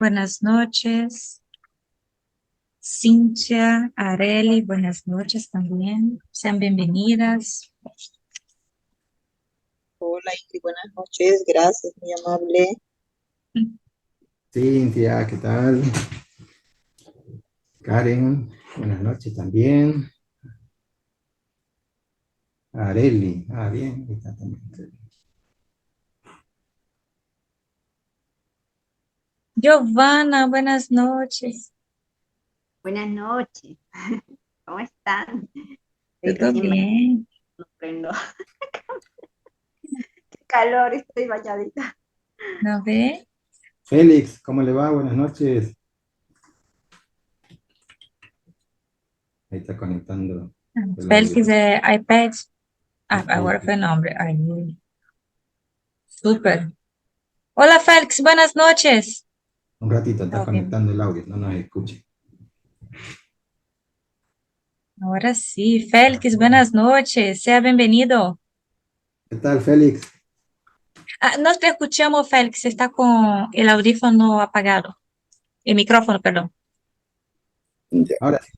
Buenas noches. Cintia, Areli, buenas noches también. Sean bienvenidas. Hola Ingrid, buenas noches, gracias, muy amable. Cintia, ¿qué tal? Karen, buenas noches también. Areli, bien, ahí está también. Giovanna, buenas noches. Buenas noches, ¿cómo están? Estoy ¿Todo recién bañada, bien? no prendo. Qué calor, estoy bañadita. ¿No ve? Félix, ¿cómo le va? Buenas noches. Ahí está conectando el audio. Félix é iPad. Ah, Ahí, agora foi nombre. Ai, super. Hola, Félix, buenas noches. un ratito está Tá ouvindo? conectando el audio, no nos escuche. Ahora sí. Félix, buenas noches. Sea bienvenido. ¿Qué tal, Félix? Ah, no te escuchamos, Félix. Está con el audífono apagado. El micrófono, perdón. Ya. Ahora sí.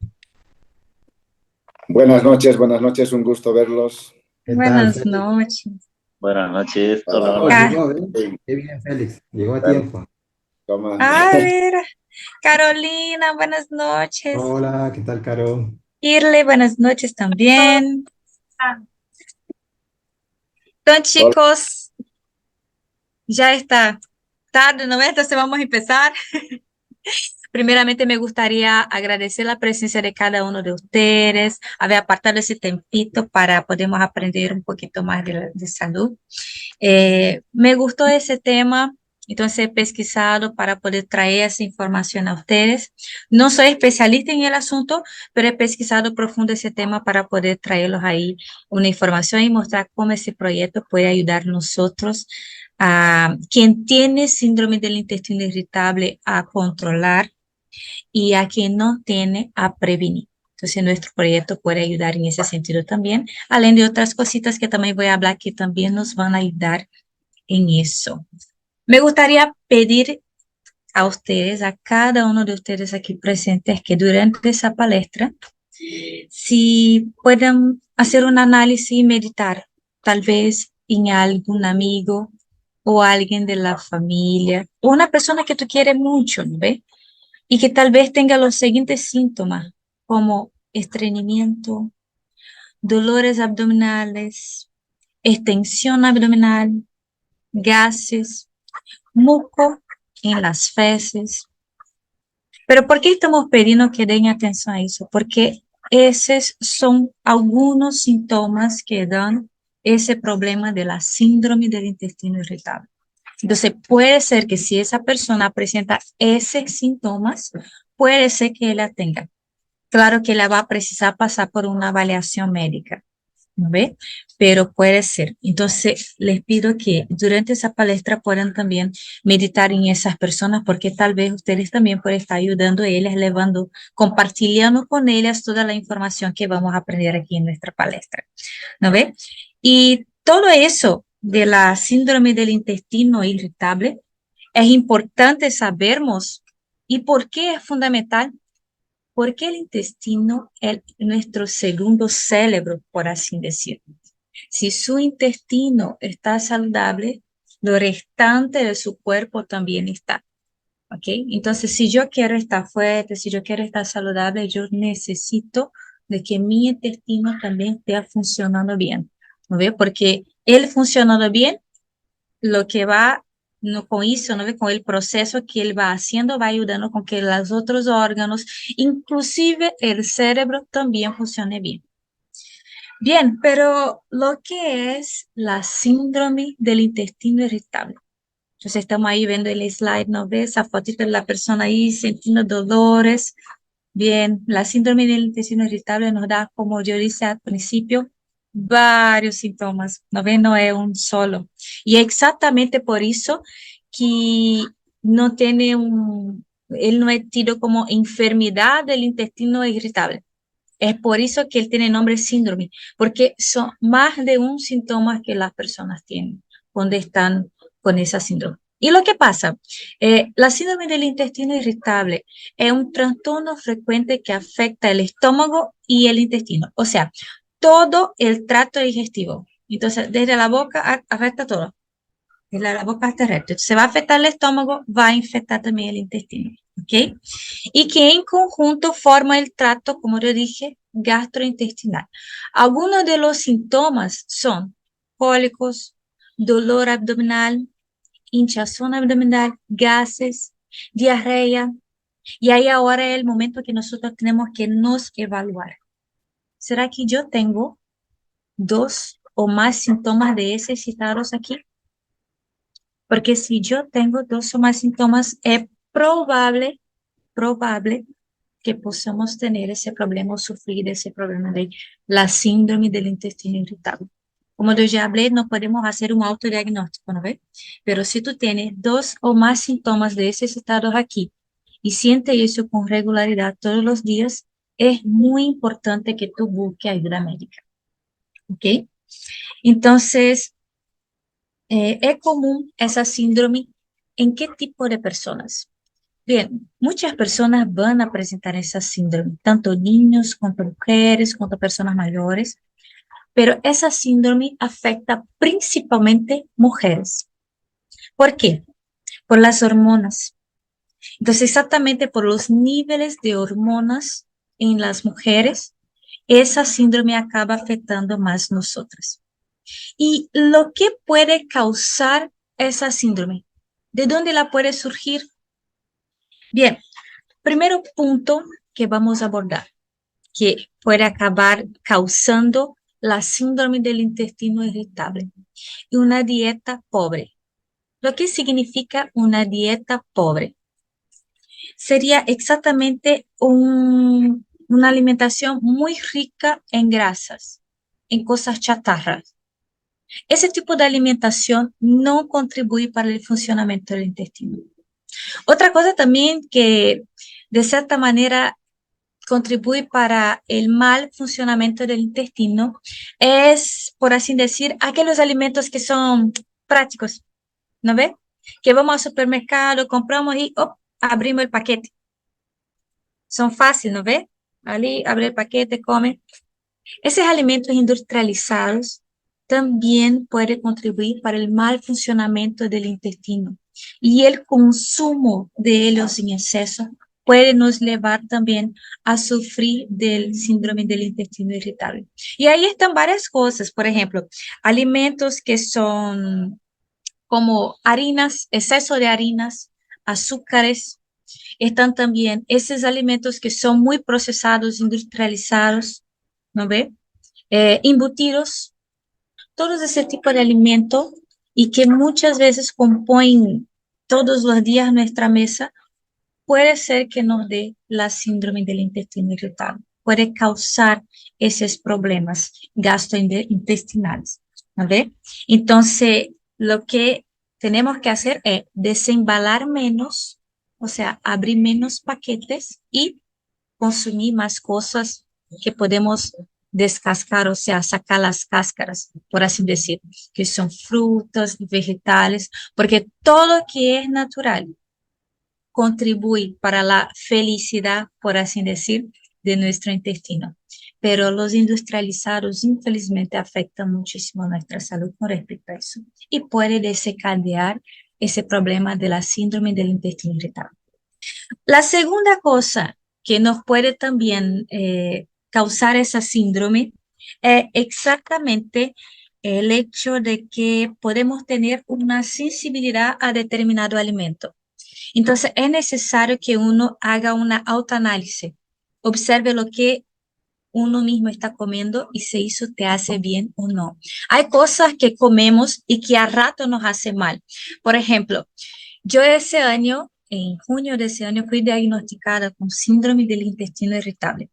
Buenas noches, un gusto verlos. ¿Qué tal, Buenas Félix? noches. Buenas noches, hola, Hola, Oh, hola. Ca- llegó, ¿eh? Qué bien, Félix. Llegó a bueno, tiempo. ¿cómo? A ver, Carolina, buenas noches. Hola, ¿qué tal, Caro? Irle, buenas noches también. Entonces, Hola. chicos, ya está tarde, ¿no? Entonces vamos a empezar. Primeramente, me gustaría agradecer la presencia de cada uno de ustedes, haber apartado ese tempito para podermos aprender un poquito más de salud. Me gustó ese tema, entonces he pesquisado para poder traer esa información a ustedes. No soy especialista en el asunto, pero he pesquisado profundo ese tema para poder traerlos ahí una información y mostrar cómo ese proyecto puede ayudar a nosotros, a quien tiene síndrome del intestino irritable, a controlar y a quien no tiene, a prevenir. Entonces, nuestro proyecto puede ayudar en ese sentido también, além de otras cositas que también voy a hablar que también nos van a ayudar en eso. Me gustaría pedir a ustedes, a cada uno de ustedes aquí presentes, que durante esa palestra, si puedan hacer un análisis y meditar, tal vez en algún amigo o alguien de la familia, o una persona que tú quieres mucho, ¿no ve? Y que tal vez tenga los siguientes síntomas, como estreñimiento, dolores abdominales, extensión abdominal, gases, muco en las feces. Pero ¿por qué estamos pidiendo que den atención a eso? Porque esos son algunos síntomas que dan ese problema de la síndrome del intestino irritable. Entonces, puede ser que si esa persona presenta esos síntomas, puede ser que la tenga. Claro que ela va a precisar pasar por una avaliación médica, ¿no ve? Pero puede ser. Entonces, les pido que durante esa palestra puedan también meditar en esas personas, porque tal vez ustedes también pueden estar ayudando a ellas, levando, compartilhando con ellas toda la información que vamos a aprender aquí en nuestra palestra, ¿no ve? Y todo eso de la síndrome del intestino irritable es importante sabermos. ¿Y por qué es fundamental? Porque el intestino es nuestro segundo cerebro, por así decirlo. Si su intestino está saludable, lo restante de su cuerpo también está. ¿Ok? Entonces, si yo quiero estar fuerte, si yo quiero estar saludable, yo necesito de que mi intestino también esté funcionando bien. ¿No ve? Porque él funcionando bien, lo que va no, con eso, ¿no? Con el proceso que él va haciendo, va ayudando con que los otros órganos, inclusive el cerebro, también funcione bien. Bien, pero lo que es la síndrome del intestino irritable. Entonces estamos ahí viendo el slide, ¿no ves? Esa fotito de la persona ahí sintiendo dolores. Bien, la síndrome del intestino irritable nos da, como yo dije al principio, varios síntomas, ¿no ven? No es un solo. Y exactamente por eso que no tiene él no es tido como enfermedad del intestino irritable. Es por eso que él tiene nombre síndrome, porque son más de un síntoma que las personas tienen cuando están con esa síndrome. Y lo que pasa, la síndrome del intestino irritable es un trastorno frecuente que afecta el estómago y el intestino, o sea, todo el tracto digestivo. Entonces, desde la boca afecta todo, desde la boca hasta el resto. Se va a afectar el estómago, va a infectar también el intestino, ¿ok? Y que en conjunto forma el tracto, como yo dije, gastrointestinal. Algunos de los síntomas son cólicos, dolor abdominal, hinchazón abdominal, gases, diarrea. Y ahí ahora es el momento que nosotros tenemos que nos evaluar. ¿Será que yo tengo 2 o más síntomas de esos citados aquí? Porque si yo tengo 2 o más síntomas, es probable que podamos tener ese problema o sufrir ese problema de la síndrome del intestino irritable. Como yo ya hablé, no podemos hacer un autodiagnóstico, ¿no ves? Pero si tú tienes 2 o más síntomas de esos estados aquí y sientes eso con regularidad todos los días, es muy importante que tú busques ayuda médica, ¿ok? Entonces, ¿es común esa síndrome en qué tipo de personas? Bien, muchas personas van a presentar esa síndrome, tanto niños, como mujeres, como personas mayores, pero esa síndrome afecta principalmente mujeres. ¿Por qué? Por las hormonas. Entonces, exactamente por los niveles de hormonas en las mujeres, esa síndrome acaba afectando más nosotras. ¿Y lo que puede causar esa síndrome? ¿De dónde la puede surgir? Bien, primero punto que vamos a abordar, que puede acabar causando la síndrome del intestino irritable, y una dieta pobre. Lo que significa una dieta pobre sería exactamente una alimentación muy rica en grasas, en cosas chatarras. Ese tipo de alimentación no contribuye para el funcionamiento del intestino. Otra cosa también que de cierta manera contribuye para el mal funcionamiento del intestino es, por así decir, aquellos alimentos que son prácticos, ¿no ve? Que vamos al supermercado, compramos y abrimos el paquete. Son fáciles, ¿no ve? Ali, abre el paquete, come. Esos alimentos industrializados también pueden contribuir para el mal funcionamiento del intestino, y el consumo de ellos en exceso puede nos llevar también a sufrir del síndrome del intestino irritable. Y ahí están varias cosas, por ejemplo, alimentos que son como harinas, exceso de harinas, azúcares. Están también esos alimentos que son muy procesados, industrializados, ¿no ve? Embutidos, todos ese tipo de alimentos, y que muchas veces componen todos los días nuestra mesa, puede ser que nos dé la síndrome del intestino irritable, puede causar esos problemas gastrointestinales, ¿no ve? Entonces, lo que tenemos que hacer es desembalar menos, o sea, abrir menos paquetes y consumir más cosas que podemos descascar, o sea, sacar las cáscaras, por así decir, que son frutas, vegetales, porque todo que es natural contribuye para la felicidad, por así decir, de nuestro intestino. Pero los industrializados, infelizmente, afectan muchísimo nuestra salud con respecto a eso, y puede desencadear ese problema de la síndrome del intestino irritable. La segunda cosa que nos puede también causar esa síndrome es exactamente el hecho de que podemos tener una sensibilidad a determinado alimento. Entonces, es necesario que uno haga una autoanálisis, observe lo que uno mismo está comiendo y si eso te hace bien o no. Hay cosas que comemos y que a rato nos hace mal. Por ejemplo, yo ese año, en junio de ese año, fui diagnosticada con síndrome del intestino irritable.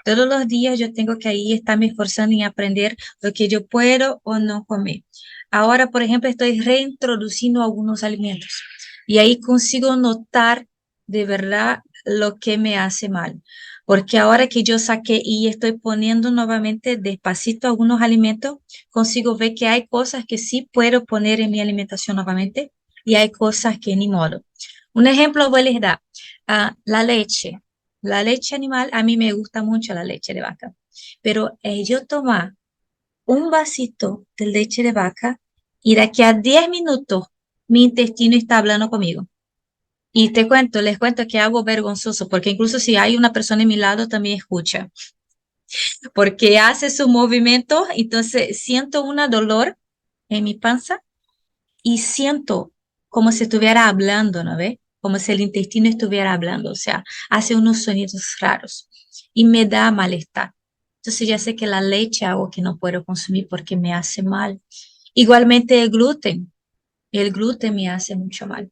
Todos los días yo tengo que ahí estarme esforzando en aprender lo que yo puedo o no comer. Ahora, por ejemplo, estoy reintroduciendo algunos alimentos y ahí consigo notar de verdad lo que me hace mal. Porque ahora que yo saqué y estoy poniendo nuevamente despacito algunos alimentos, consigo ver que hay cosas que sí puedo poner en mi alimentación nuevamente y hay cosas que ni modo. Un ejemplo voy a les dar. La leche. La leche animal, a mí me gusta mucho la leche de vaca, pero yo tomar un vasito de leche de vaca y de aquí a 10 minutos mi intestino está hablando conmigo. Y les cuento que hago vergonzoso, porque incluso si hay una persona a mi lado también escucha, porque hace su movimiento, entonces siento un dolor en mi panza y siento como si estuviera hablando, ¿no ve? Como si el intestino estuviera hablando, o sea, hace unos sonidos raros y me da malestar. Entonces ya sé que la leche es algo que no puedo consumir porque me hace mal. Igualmente el gluten me hace mucho mal.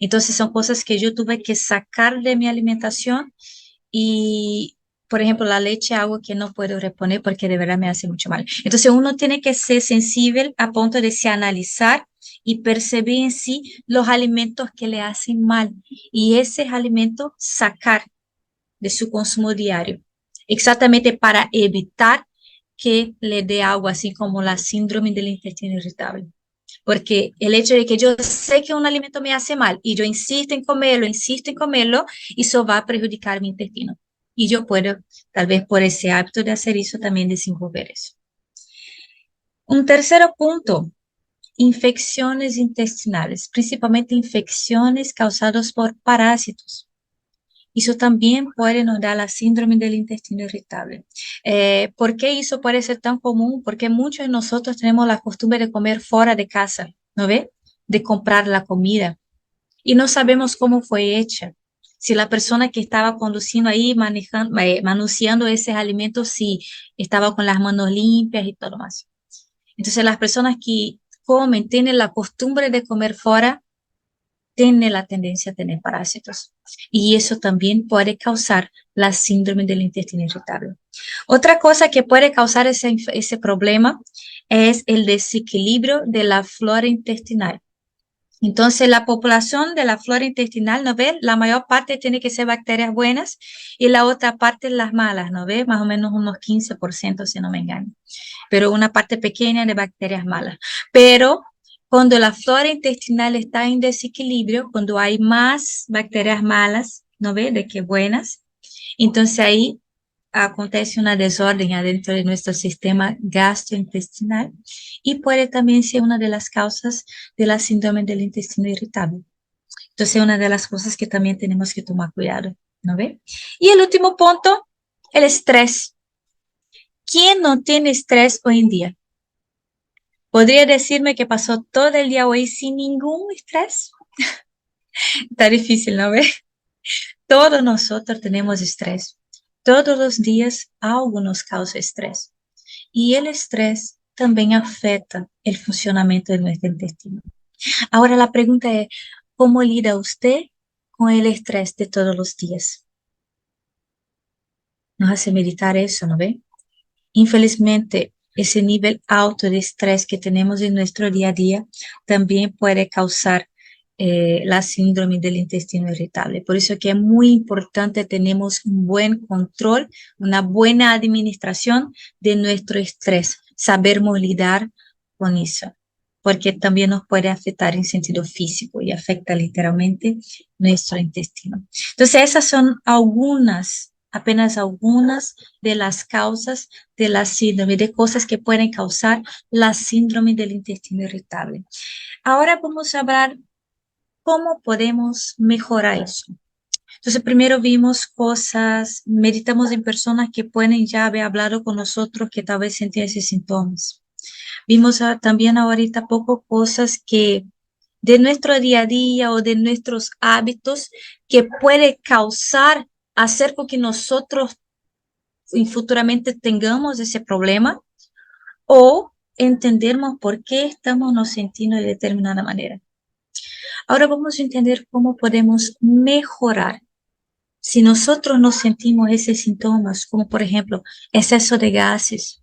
Entonces son cosas que yo tuve que sacar de mi alimentación y, por ejemplo, la leche, algo que no puedo reponer porque de verdad me hace mucho mal. Entonces uno tiene que ser sensible a punto de se analizar y percibir en sí los alimentos que le hacen mal y ese alimento sacar de su consumo diario, exactamente para evitar que le dé algo así como la síndrome del intestino irritable. Porque el hecho de que yo sé que un alimento me hace mal y yo insisto en comerlo, eso va a perjudicar mi intestino. Y yo puedo, tal vez por ese hábito de hacer eso, también desenvolver eso. Un tercer punto, infecciones intestinales, principalmente infecciones causadas por parásitos. Eso también puede nos dar la síndrome del intestino irritable. ¿Por qué eso puede ser tan común? Porque muchos de nosotros tenemos la costumbre de comer fuera de casa, ¿no ve? De comprar la comida y no sabemos cómo fue hecha. Si la persona que estaba conduciendo ahí, manuseando esos alimentos, si estaba con las manos limpias y todo más. Entonces, las personas que comen, tienen la costumbre de comer fuera, tiene la tendencia a tener parásitos y eso también puede causar la síndrome del intestino irritable. Otra cosa que puede causar ese problema es el desequilibrio de la flora intestinal. Entonces, la población de la flora intestinal, ¿no ve? La mayor parte tiene que ser bacterias buenas y la otra parte las malas, ¿no ve? Más o menos unos 15%, si no me engaño. Pero una parte pequeña de bacterias malas. Pero cuando la flora intestinal está en desequilibrio, cuando hay más bacterias malas, ¿no ve? De que buenas, entonces ahí acontece una desorden adentro de nuestro sistema gastrointestinal y puede también ser una de las causas de la síndrome del intestino irritable. Entonces, una de las cosas que también tenemos que tomar cuidado, ¿no ve? Y el último punto, el estrés. ¿Quién no tiene estrés hoy en día? ¿Podría decirme que pasó todo el día hoy sin ningún estrés? Está difícil, ¿no ve? Todos nosotros tenemos estrés. Todos los días algo nos causa estrés. Y el estrés también afecta el funcionamiento de nuestro intestino. Ahora la pregunta es, ¿cómo lida usted con el estrés de todos los días? Nos hace meditar eso, ¿no ve? Infelizmente, ese nivel alto de estrés que tenemos en nuestro día a día también puede causar la síndrome del intestino irritable. Por eso que es muy importante tenemos un buen control, una buena administración de nuestro estrés, sabermos lidiar con eso, porque también nos puede afectar en sentido físico y afecta literalmente nuestro intestino. Entonces, esas son apenas algunas de las causas de la síndrome, de cosas que pueden causar la síndrome del intestino irritable. Ahora vamos a hablar cómo podemos mejorar eso. Entonces, primero vimos cosas, meditamos en personas que pueden ya haber hablado con nosotros que tal vez sentían esos síntomas. Vimos también ahorita poco cosas que de nuestro día a día o de nuestros hábitos que puede causar, hacer con que nosotros futuramente tengamos ese problema o entendernos por qué estamos nos sintiendo de determinada manera. Ahora vamos a entender cómo podemos mejorar. Si nosotros nos sentimos esos síntomas, como por ejemplo, exceso de gases,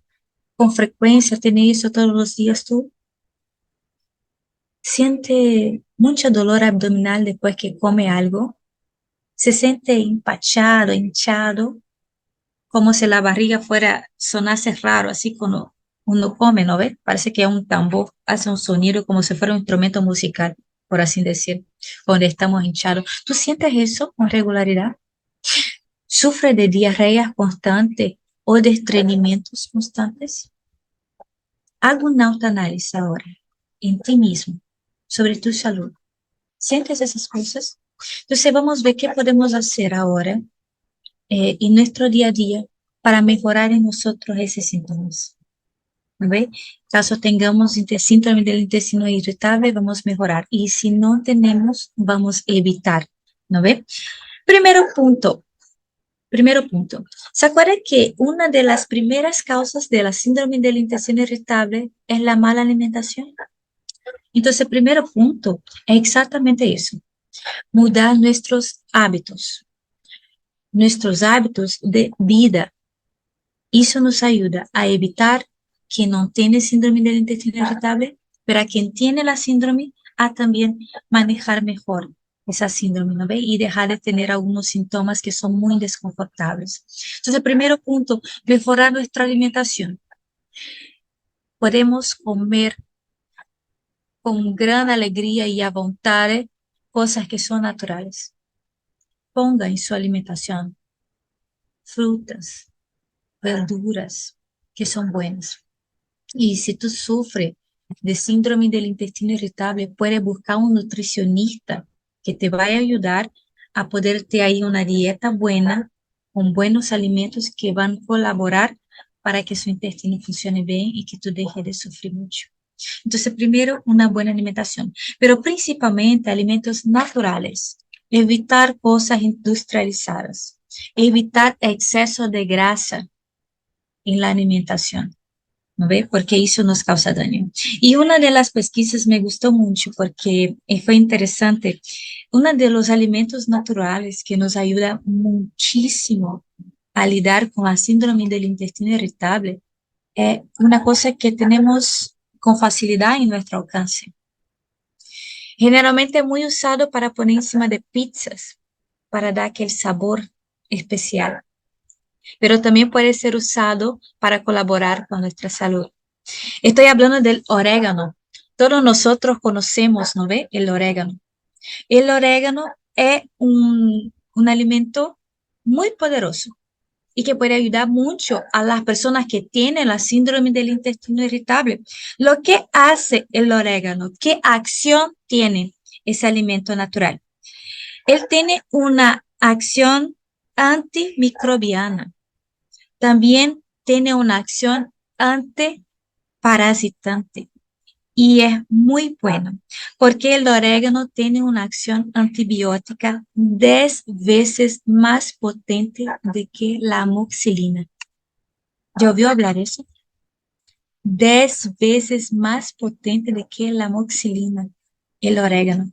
con frecuencia, ¿tienes eso todos los días tú? ¿Siente mucho dolor abdominal después que come algo? ¿Se siente empachado, hinchado? Como si la barriga sonase raro, así cuando uno come, ¿no ve? Parece que es un tambor, hace un sonido como si fuera un instrumento musical. por así decir, cuando estamos hinchados. ¿Tú sientes eso con regularidad? ¿Sufres de diarrea constante o de estreñimientos constantes? Haga un autoanálisis ahora en ti mismo sobre tu salud. ¿Sientes esas cosas? Entonces vamos a ver qué podemos hacer ahora en nuestro día a día para mejorar en nosotros esos síntomas. ¿No ve? Caso tengamos síndrome del intestino irritable, vamos a mejorar. Y si no tenemos, vamos a evitar. ¿No ve? Primero punto. ¿Se acuerda que una de las primeras causas de la síndrome del intestino irritable es la mala alimentación? Entonces, el primer punto es exactamente eso. Mudar nuestros hábitos de vida. Eso nos ayuda a evitar que no tiene síndrome del intestino irritable, pero a quien tiene la síndrome, a también manejar mejor esa síndrome, ¿no ve? Y dejar de tener algunos síntomas que son muy desconfortables. Entonces, el primer punto, mejorar nuestra alimentación. Podemos comer con gran alegría y a voluntad cosas que son naturales. Ponga en su alimentación frutas, verduras que son buenas. Y si tú sufres de síndrome del intestino irritable, puedes buscar un nutricionista que te vaya a ayudar a poderte ahí una dieta buena, con buenos alimentos que van a colaborar para que su intestino funcione bien y que tú dejes de sufrir mucho. Entonces, primero, una buena alimentación, pero principalmente alimentos naturales. Evitar cosas industrializadas. Evitar exceso de grasa en la alimentación. ¿No ve? Porque eso nos causa daño. Y una de las pesquisas me gustó mucho porque fue interesante. Uno de los alimentos naturales que nos ayuda muchísimo a lidiar con la síndrome del intestino irritable es una cosa que tenemos con facilidad en nuestro alcance. Generalmente es muy usado para poner encima de pizzas, para dar aquel sabor especial. Pero también puede ser usado para colaborar con nuestra salud. Estoy hablando del orégano. Todos nosotros conocemos, ¿no ve? El orégano. El orégano es un alimento muy poderoso y que puede ayudar mucho a las personas que tienen la síndrome del intestino irritable. Lo que hace el orégano, ¿qué acción tiene ese alimento natural? Él tiene una acción antimicrobiana. También tiene una acción antiparasitante. Y es muy bueno, porque el orégano tiene una acción antibiótica 10 veces más potente de que la amoxicilina. ¿Ya oyó hablar eso? 10 veces más potente de que la amoxicilina, el orégano.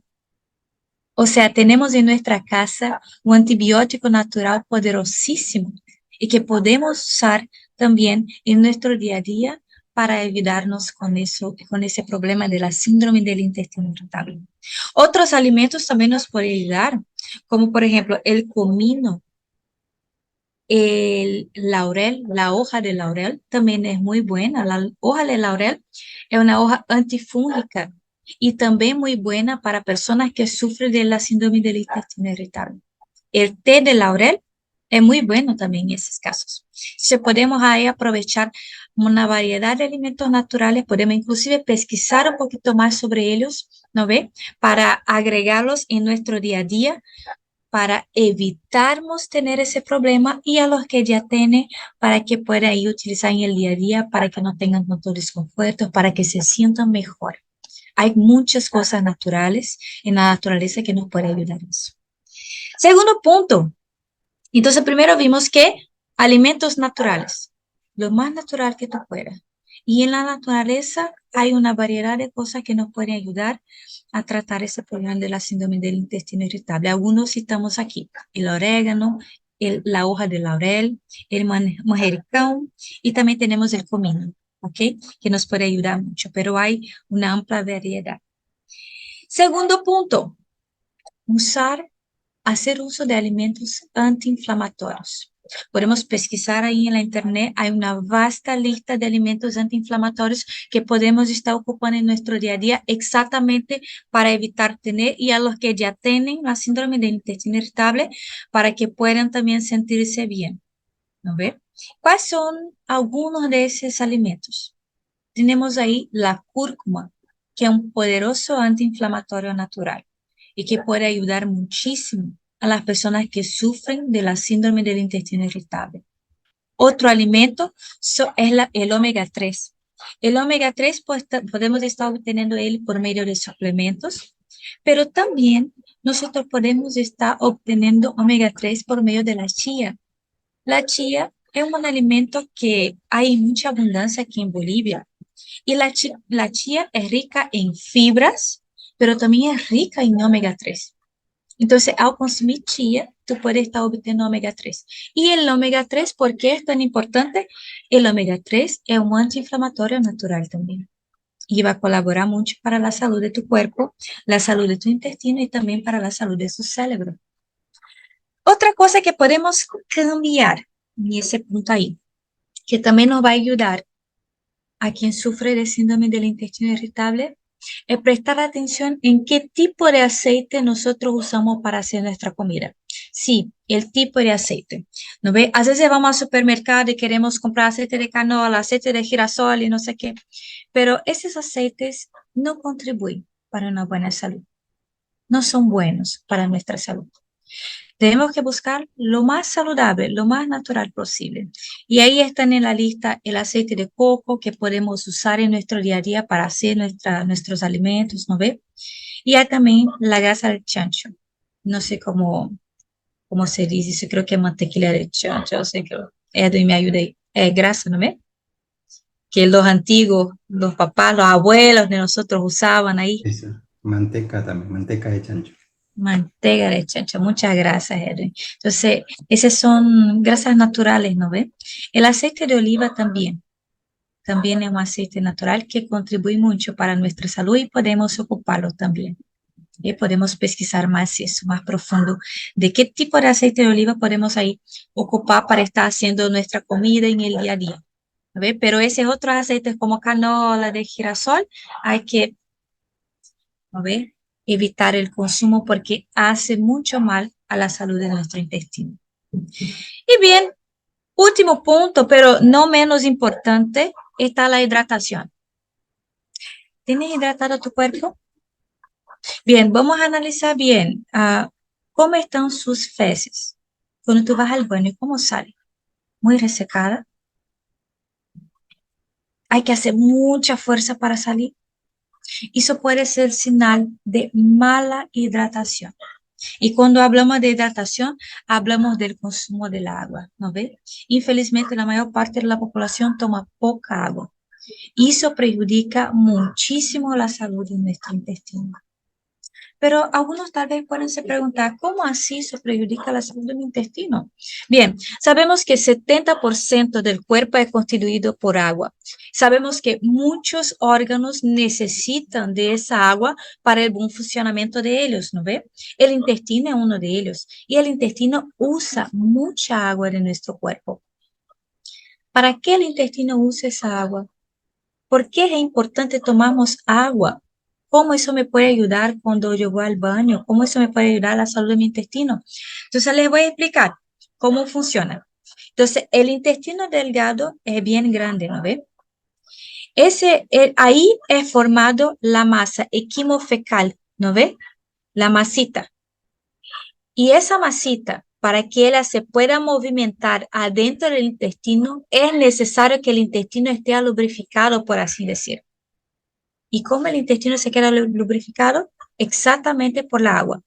O sea, tenemos en nuestra casa un antibiótico natural poderosísimo y que podemos usar también en nuestro día a día para ayudarnos con eso, con ese problema de la síndrome del intestino irritable. Otros alimentos también nos pueden ayudar, como por ejemplo el comino, el laurel, la hoja de laurel también es muy buena. La hoja de laurel es una hoja antifúngica y también muy buena para personas que sufren de la síndrome del intestino irritable. El té de laurel es muy bueno también en esos casos. Si podemos ahí aprovechar una variedad de alimentos naturales, podemos inclusive pesquisar un poquito más sobre ellos, ¿no ve? Para agregarlos en nuestro día a día, para evitarnos tener ese problema y a los que ya tienen, para que puedan ahí utilizar en el día a día, para que no tengan tanto desconforto, para que se sientan mejor. Hay muchas cosas naturales en la naturaleza que nos pueden ayudar en eso. Segundo punto. Entonces, primero vimos que alimentos naturales, lo más natural que tú puedas. Y en la naturaleza hay una variedad de cosas que nos pueden ayudar a tratar ese problema de la síndrome del intestino irritable. Algunos citamos aquí, el orégano, la hoja de laurel, el manjericón y también tenemos el comino, ¿ok? Que nos puede ayudar mucho, pero hay una amplia variedad. Segundo punto, hacer uso de alimentos antiinflamatorios. Podemos pesquisar ahí en la internet, hay una vasta lista de alimentos antiinflamatorios que podemos estar ocupando en nuestro día a día exactamente para evitar tener y a los que ya tienen la síndrome del intestino irritable para que puedan también sentirse bien, ¿no ve? ¿Cuáles son algunos de esos alimentos? Tenemos ahí la cúrcuma, que es un poderoso antiinflamatorio natural y que puede ayudar muchísimo a las personas que sufren de la síndrome del intestino irritable. Otro alimento es el omega 3. El omega 3 pues, podemos estar obteniendo él por medio de suplementos, pero también nosotros podemos estar obteniendo omega 3 por medio de la chía. La chía es un alimento que hay mucha abundancia aquí en Bolivia. Y la chía es rica en fibras, pero también es rica en omega 3. Entonces, al consumir chía, tú puedes estar obteniendo omega 3. Y el omega 3, ¿por qué es tan importante? El omega 3 es un antiinflamatorio natural también. Y va a colaborar mucho para la salud de tu cuerpo, la salud de tu intestino y también para la salud de tu cerebro. Otra cosa que podemos cambiar en ese punto ahí, que también nos va a ayudar a quien sufre de síndrome del intestino irritable, es prestar atención en qué tipo de aceite nosotros usamos para hacer nuestra comida. Sí, el tipo de aceite. ¿No ve? A veces vamos al supermercado y queremos comprar aceite de canola, aceite de girasol y no sé qué, pero esos aceites no contribuyen para una buena salud. No son buenos para nuestra salud. Tenemos que buscar lo más saludable, lo más natural posible. Y ahí están en la lista el aceite de coco que podemos usar en nuestro día a día para hacer nuestros alimentos, ¿no ve? Y hay también la grasa del chancho. No sé cómo se dice, yo creo que es mantequilla de chancho, sé que Edwin me ayude ahí. Grasa, ¿no ve? Que los antiguos, los papás, los abuelos de nosotros usaban ahí. Eso. Manteca también, manteca de chancho. Manteiga de chancho, muchas gracias, Edwin. Entonces, esas son grasas naturales, ¿no ve? El aceite de oliva también es un aceite natural que contribuye mucho para nuestra salud y podemos ocuparlo también. Y podemos pesquisar más eso, más profundo, de qué tipo de aceite de oliva podemos ahí ocupar para estar haciendo nuestra comida en el día a día. ¿No ve? Pero esos otros aceites como canola, de girasol, hay que, ¿no ve?, evitar el consumo porque hace mucho mal a la salud de nuestro intestino. Y bien, último punto, pero no menos importante, está la hidratación. ¿Tienes hidratado tu cuerpo? Bien, vamos a analizar bien cómo están sus feces. Cuando tú vas al baño, ¿cómo sale? Muy resecada. Hay que hacer mucha fuerza para salir. Eso puede ser señal de mala hidratación. Y cuando hablamos de hidratación, hablamos del consumo del agua, ¿no ve? Infelizmente, la mayor parte de la población toma poca agua. Y eso perjudica muchísimo la salud de nuestro intestino. Pero algunos tal vez pueden se preguntar, ¿cómo así eso perjudica la salud de mi intestino? Bien, sabemos que 70% del cuerpo es constituido por agua. Sabemos que muchos órganos necesitan de esa agua para el buen funcionamiento de ellos, ¿no ve? El intestino es uno de ellos y el intestino usa mucha agua de nuestro cuerpo. ¿Para qué el intestino usa esa agua? ¿Por qué es importante tomarnos agua? ¿Cómo eso me puede ayudar cuando yo voy al baño? ¿Cómo eso me puede ayudar a la salud de mi intestino? Entonces les voy a explicar cómo funciona. Entonces el intestino delgado es bien grande, ¿no ve? Ahí es formado la masa equimofecal, ¿no ve? La masita. Y esa masita, para que ella se pueda movimentar adentro del intestino, es necesario que el intestino esté lubrificado, por así decir. ¿Y cómo el intestino se queda lubrificado? Exactamente por la agua.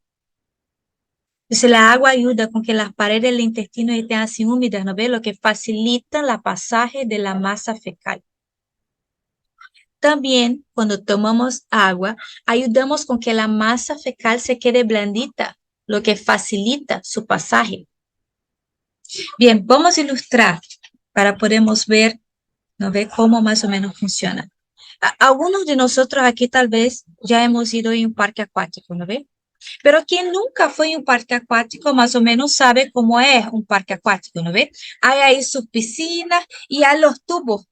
Entonces, la agua ayuda con que las paredes del intestino estén así húmedas, ¿no ve? Lo que facilita el pasaje de la masa fecal. También, cuando tomamos agua, ayudamos con que la masa fecal se quede blandita, lo que facilita su pasaje. Bien, vamos a ilustrar para podermos ver, ¿no ve? Cómo más o menos funciona. Algunos de nosotros aquí tal vez ya hemos ido en un parque acuático, ¿no ve? Pero quien nunca fue en un parque acuático, más o menos sabe cómo es un parque acuático, ¿no ve? Hay ahí sus piscinas y hay los tubos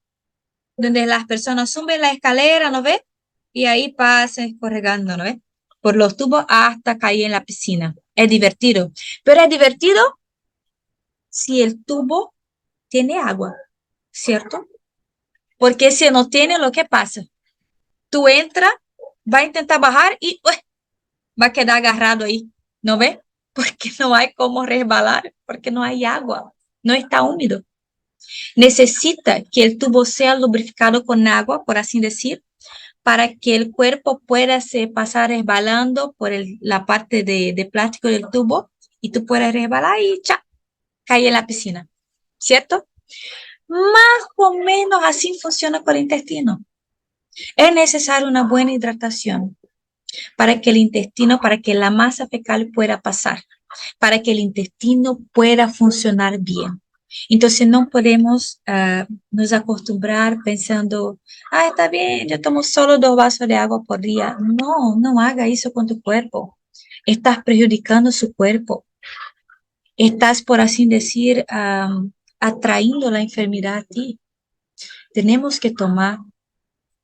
donde las personas suben la escalera, ¿no ve? Y ahí pasan escorregando, ¿no ve? Por los tubos hasta caer en la piscina. Es divertido. Pero es divertido si el tubo tiene agua, ¿cierto? Porque si no tiene, ¿lo que pasa? Tú entras, va a intentar bajar y ¡uy! Va a quedar agarrado ahí, ¿no ve? Porque no hay cómo resbalar, porque no hay agua, no está húmedo. Necesita que el tubo sea lubrificado con agua, por así decir, para que el cuerpo pueda se pasar resbalando por la parte de plástico del tubo y tú puedas resbalar y ¡cha! Caer en la piscina, ¿cierto? Más o menos así funciona con el intestino. Es necesaria una buena hidratación para que el intestino, para que la masa fecal pueda pasar, para que el intestino pueda funcionar bien. Entonces no podemos nos acostumbrar pensando, está bien, yo tomo solo 2 vasos de agua por día. No, no haga eso con tu cuerpo. Estás perjudicando su cuerpo. Estás, por así decir, atrayendo la enfermedad a ti. Tenemos que tomar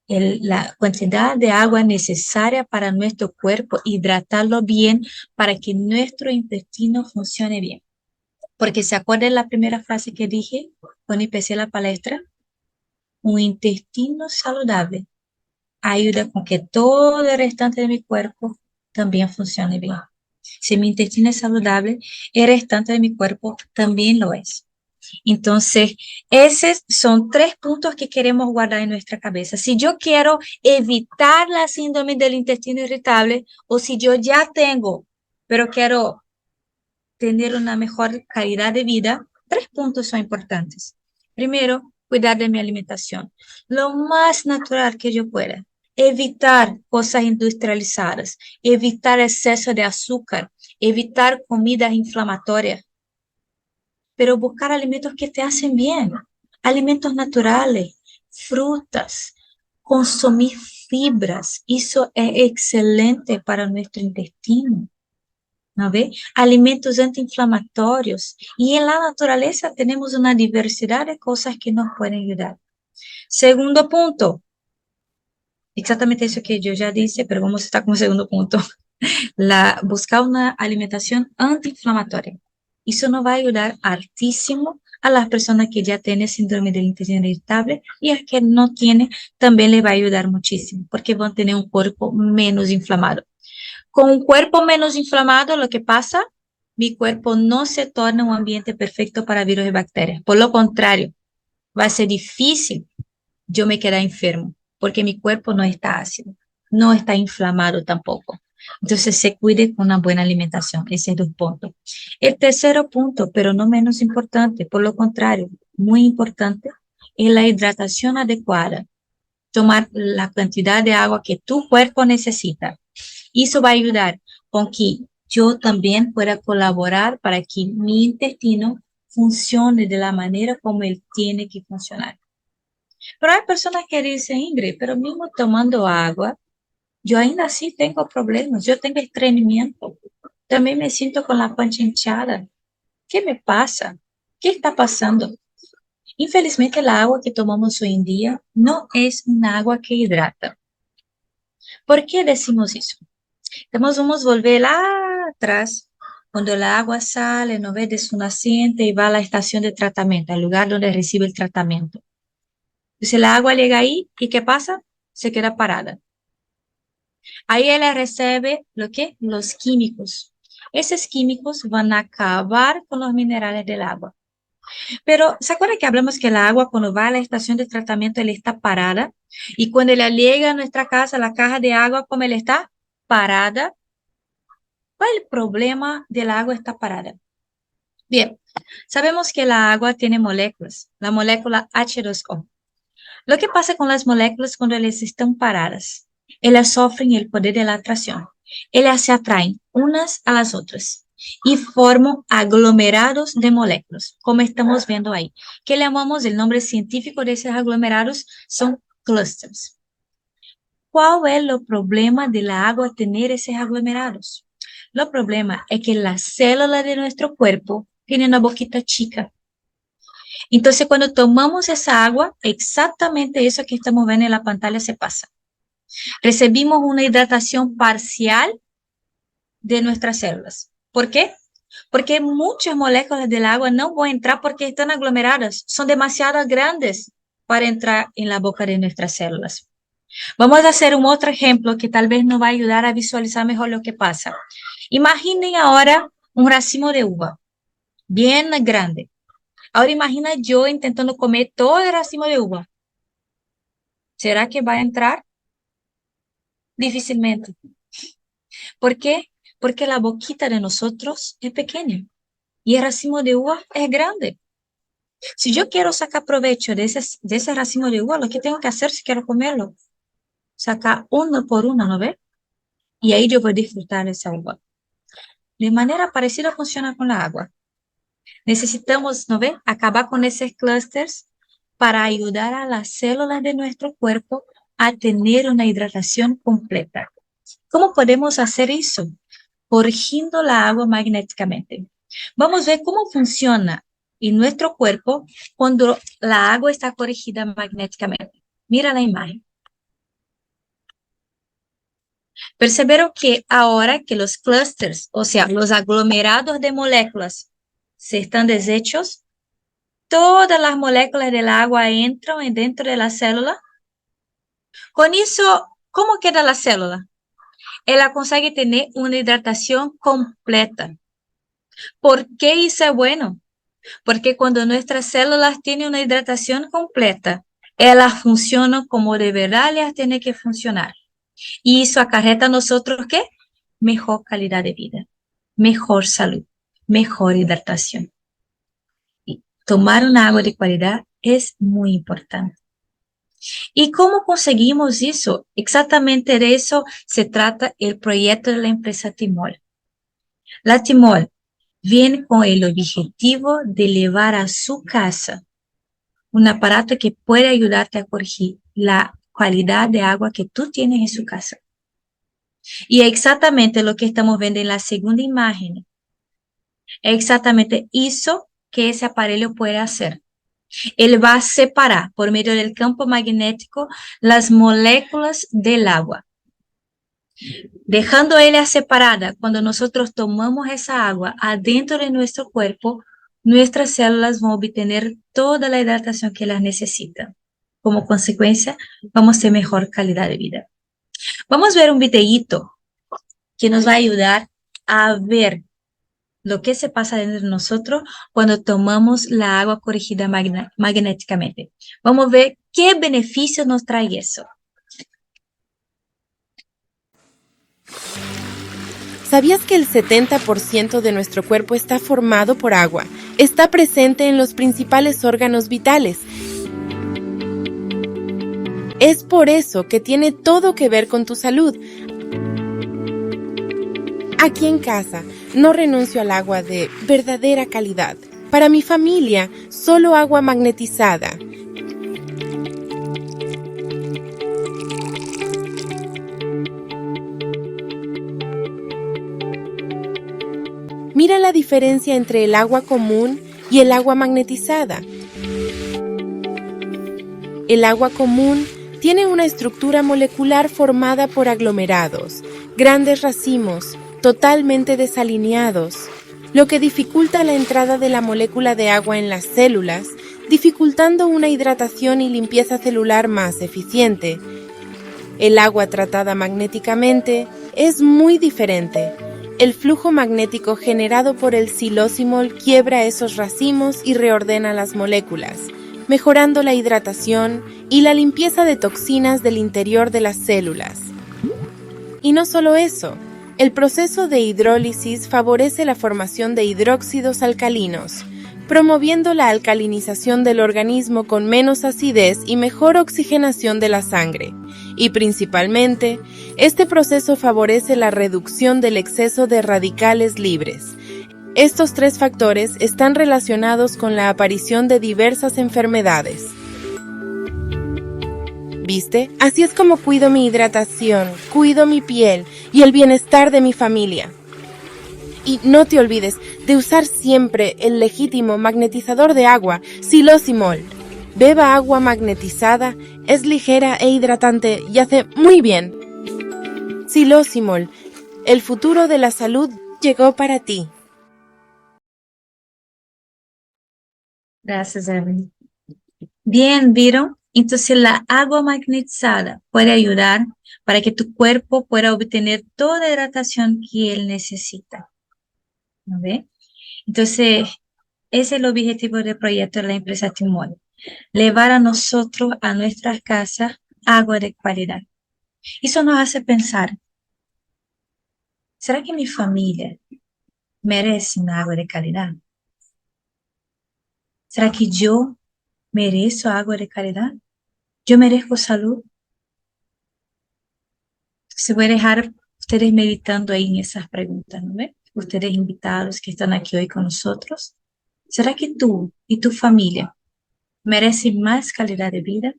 la cantidad de agua necesaria para nuestro cuerpo, hidratarlo bien para que nuestro intestino funcione bien. Porque se acuerdan la primera frase que dije cuando empecé la palestra, un intestino saludable ayuda con que todo el restante de mi cuerpo también funcione bien. Si mi intestino es saludable, el restante de mi cuerpo también lo es. Entonces, esos son 3 puntos que queremos guardar en nuestra cabeza. Si yo quiero evitar la síndrome del intestino irritable o si yo ya tengo, pero quiero tener una mejor calidad de vida, 3 puntos son importantes. Primero, cuidar de mi alimentación, lo más natural que yo pueda. Evitar cosas industrializadas, evitar exceso de azúcar, evitar comidas inflamatorias, pero buscar alimentos que te hacen bien, alimentos naturales, frutas, consumir fibras, eso es excelente para nuestro intestino, ¿no ve? Alimentos antiinflamatorios, y en la naturaleza tenemos una diversidad de cosas que nos pueden ayudar. Segundo punto, exactamente eso que yo ya dije, pero vamos a estar con el segundo punto, buscar una alimentación antiinflamatoria. Eso nos va a ayudar hartísimo a las personas que ya tienen síndrome del intestino irritable y a que no tienen, también les va a ayudar muchísimo porque van a tener un cuerpo menos inflamado. Con un cuerpo menos inflamado, lo que pasa, mi cuerpo no se torna un ambiente perfecto para virus y bacterias. Por lo contrario, va a ser difícil yo me quedar enfermo porque mi cuerpo no está ácido, no está inflamado tampoco. Entonces, se cuide con una buena alimentación. Ese es el punto. El tercer punto, pero no menos importante, por lo contrario, muy importante, es la hidratación adecuada. Tomar la cantidad de agua que tu cuerpo necesita. Eso va a ayudar con que yo también pueda colaborar para que mi intestino funcione de la manera como él tiene que funcionar. Pero hay personas que dicen, Ingrid, pero mismo tomando agua, yo ainda así tengo problemas, yo tengo estreñimiento, también me siento con la pancha hinchada. ¿Qué me pasa? ¿Qué está pasando? Infelizmente, el agua que tomamos hoy en día no es un agua que hidrata. ¿Por qué decimos eso? Entonces vamos a volver lá atrás, cuando el agua sale, no ve de su naciente y va a la estación de tratamiento, al lugar donde recibe el tratamiento. Entonces el agua llega ahí y ¿qué pasa? Se queda parada. Ahí ella recibe lo que? Los químicos. Esos químicos van a acabar con los minerales del agua. Pero, ¿se acuerdan que hablamos que el agua cuando va a la estación de tratamiento, ella está parada? Y cuando ella llega a nuestra casa, la caja de agua, como ella está parada, ¿cuál es el problema del agua está parada? Bien, sabemos que la agua tiene moléculas, la molécula H2O. Lo que pasa con las moléculas cuando ellas están paradas, ellas sufren el poder de la atracción. Ellas se atraen unas a las otras y forman aglomerados de moléculas, como estamos viendo ahí. Que llamamos el nombre científico de esos aglomerados son clusters. ¿Cuál es el problema de la agua tener esos aglomerados? El problema es que las células de nuestro cuerpo tienen una boquita chica. Entonces, cuando tomamos esa agua, exactamente eso que estamos viendo en la pantalla se pasa. Recibimos una hidratación parcial de nuestras células. ¿Por qué? Porque muchas moléculas del agua no van a entrar porque están aglomeradas, son demasiado grandes para entrar en la boca de nuestras células. Vamos a hacer un otro ejemplo que tal vez nos va a ayudar a visualizar mejor lo que pasa. Imaginen ahora un racimo de uva, bien grande. Ahora imagina yo intentando comer todo el racimo de uva. ¿Será que va a entrar? Difícilmente. ¿Por qué? Porque la boquita de nosotros es pequeña y el racimo de uva es grande. Si yo quiero sacar provecho de ese racimo de uva, lo que tengo que hacer si quiero comerlo, sacar uno por uno, ¿no ve? Y ahí yo voy a disfrutar de esa uva. De manera parecida funciona con la agua. Necesitamos, ¿no ve? Acabar con esos clústeres para ayudar a las células de nuestro cuerpo a tener una hidratación completa. ¿Cómo podemos hacer eso? Corrigiendo la agua magnéticamente. Vamos a ver cómo funciona en nuestro cuerpo cuando la agua está corrigida magnéticamente. Mira la imagen. Percibieron que ahora que los clústeres, o sea, los aglomerados de moléculas, se están deshechos, todas las moléculas del agua entran dentro de la célula. Con eso, ¿cómo queda la célula? Ella consigue tener una hidratación completa. ¿Por qué eso es bueno? Porque cuando nuestras células tienen una hidratación completa, ellas funcionan como de verdad ellas tienen que funcionar. Y eso acarreta a nosotros, ¿qué? Mejor calidad de vida, mejor salud, mejor hidratación. Y tomar una agua de calidad es muy importante. ¿Y cómo conseguimos eso? Exactamente de eso se trata el proyecto de la empresa Timol. La Timol viene con el objetivo de llevar a su casa un aparato que puede ayudarte a corregir la calidad de agua que tú tienes en su casa. Y exactamente lo que estamos viendo en la segunda imagen. Es exactamente eso que ese aparelho puede hacer. Él va a separar por medio del campo magnético las moléculas del agua. Dejando ella separada, cuando nosotros tomamos esa agua adentro de nuestro cuerpo, nuestras células van a obtener toda la hidratación que las necesitan. Como consecuencia, vamos a tener mejor calidad de vida. Vamos a ver un videíto que nos va a ayudar a ver lo que se pasa dentro de nosotros cuando tomamos la agua corregida magnéticamente. Vamos a ver qué beneficios nos trae eso. ¿Sabías que el 70% de nuestro cuerpo está formado por agua? Está presente en los principales órganos vitales. Es por eso que tiene todo que ver con tu salud. Aquí en casa, no renuncio al agua de verdadera calidad. Para mi familia, solo agua magnetizada. Mira la diferencia entre el agua común y el agua magnetizada. El agua común tiene una estructura molecular formada por aglomerados, grandes racimos, totalmente desalineados, lo que dificulta la entrada de la molécula de agua en las células, dificultando una hidratación y limpieza celular más eficiente. El agua tratada magnéticamente es muy diferente. El flujo magnético generado por el xilósimol quiebra esos racimos y reordena las moléculas, mejorando la hidratación y la limpieza de toxinas del interior de las células. Y no solo eso, el proceso de hidrólisis favorece la formación de hidróxidos alcalinos, promoviendo la alcalinización del organismo con menos acidez y mejor oxigenación de la sangre. Y principalmente, este proceso favorece la reducción del exceso de radicales libres. Estos tres factores están relacionados con la aparición de diversas enfermedades. ¿Viste? Así es como cuido mi hidratación, cuido mi piel y el bienestar de mi familia. Y no te olvides de usar siempre el legítimo magnetizador de agua, Silosimol. Beba agua magnetizada, es ligera e hidratante y hace muy bien. Silosimol, el futuro de la salud llegó para ti. Gracias, Evelyn. Bien, ¿vieron? Entonces la agua magnetizada puede ayudar para que tu cuerpo pueda obtener toda la hidratación que él necesita. ¿No ve? Entonces, ese es el objetivo del proyecto de la empresa Timón. Llevar a nosotros, a nuestras casas, agua de calidad. Eso nos hace pensar, ¿será que mi familia merece una agua de calidad? ¿Será que yo merezco agua de calidad? ¿Yo merezco salud? Se voy a dejar ustedes meditando ahí en esas preguntas, ¿no ve? Ustedes invitados que están aquí hoy con nosotros. ¿Será que tú y tu familia merecen más calidad de vida?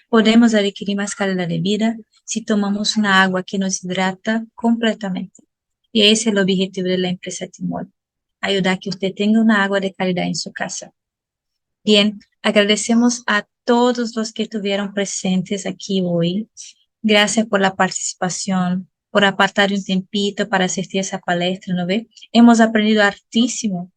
Podemos adquirir más calidad de vida si tomamos una agua que nos hidrata completamente. Y ese es el objetivo de la empresa Timón, ayudar a que usted tenga una agua de calidad en su casa. Bien, agradecemos a todos los que estuvieron presentes aquí hoy. Gracias por la participación, por apartar un tempito para asistir a esa palestra, ¿no ve? Hemos aprendido hartísimo.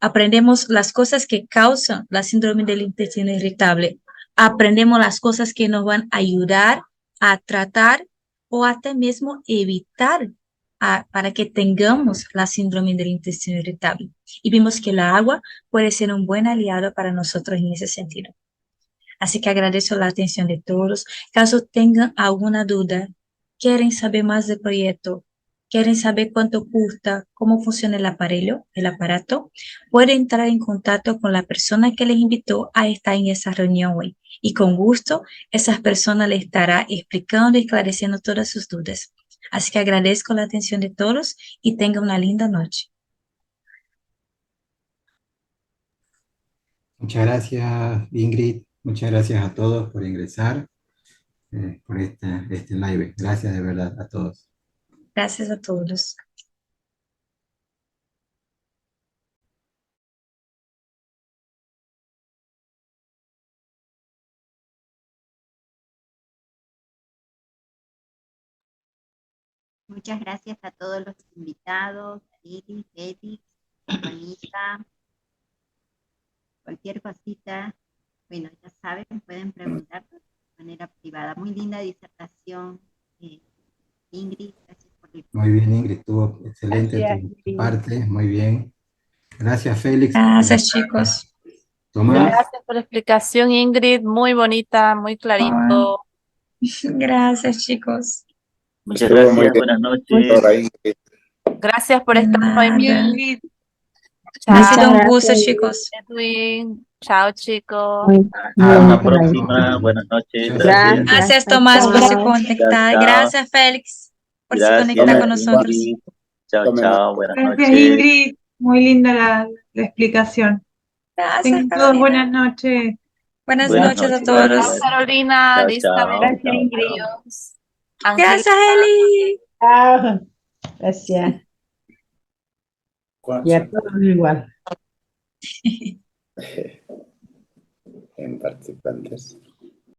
Aprendemos las cosas que causan la síndrome del intestino irritable. Aprendemos las cosas que nos van a ayudar a tratar o hasta mismo evitar para que tengamos la síndrome del intestino irritable. Y vimos que la agua puede ser un buen aliado para nosotros en ese sentido. Así que agradezco la atención de todos. Caso tengan alguna duda, quieren saber más del proyecto, quieren saber cuánto cuesta, cómo funciona el aparato, pueden entrar en contacto con la persona que les invitó a estar en esa reunión hoy. Y con gusto, esa persona les estará explicando y esclareciendo todas sus dudas. Así que agradezco la atención de todos y tengan una linda noche. Muchas gracias, Ingrid. Muchas gracias a todos por ingresar, por este live. Gracias de verdad a todos. Gracias a todos. Muchas gracias a todos los invitados, Iris, Edith, Juanita, cualquier cosita, bueno, ya saben, pueden preguntar de manera privada. Muy linda disertación, Ingrid, gracias por el... Muy bien, Ingrid, estuvo excelente Gracias, tu Ingrid. parte, muy bien. Gracias, Félix. Gracias, chicos. Tomás. Gracias por la explicación, Ingrid. Muy bonita, muy clarito. Gracias, chicos. Muchas Estuvo muy gracias, bien. buenas noches. Doctora Ingrid. Gracias por estar hoy, Nada. Ingrid. Ha sido Chao, un gusto, chicos. Edwin. Chao, chicos. Hasta una próxima. Buenas noches. Chao, Gracias. Gracias, Tomás, por se conectar. Chao. Gracias, Félix, por se conectar con Gracias, nosotros. Ingrid. Chao, Tomen chao. Buenas Gracias, noches. Ingrid. Muy linda la explicación. Gracias, Tengan todos Carolina. buenas noches. Buenas Buenas noches a noches. todos. Chao, Carolina, Chao, Elizabeth. chao. Chao, Adiós. Gracias, Angélica. Eli. Chao. Gracias. Y a todos igual. En participantes.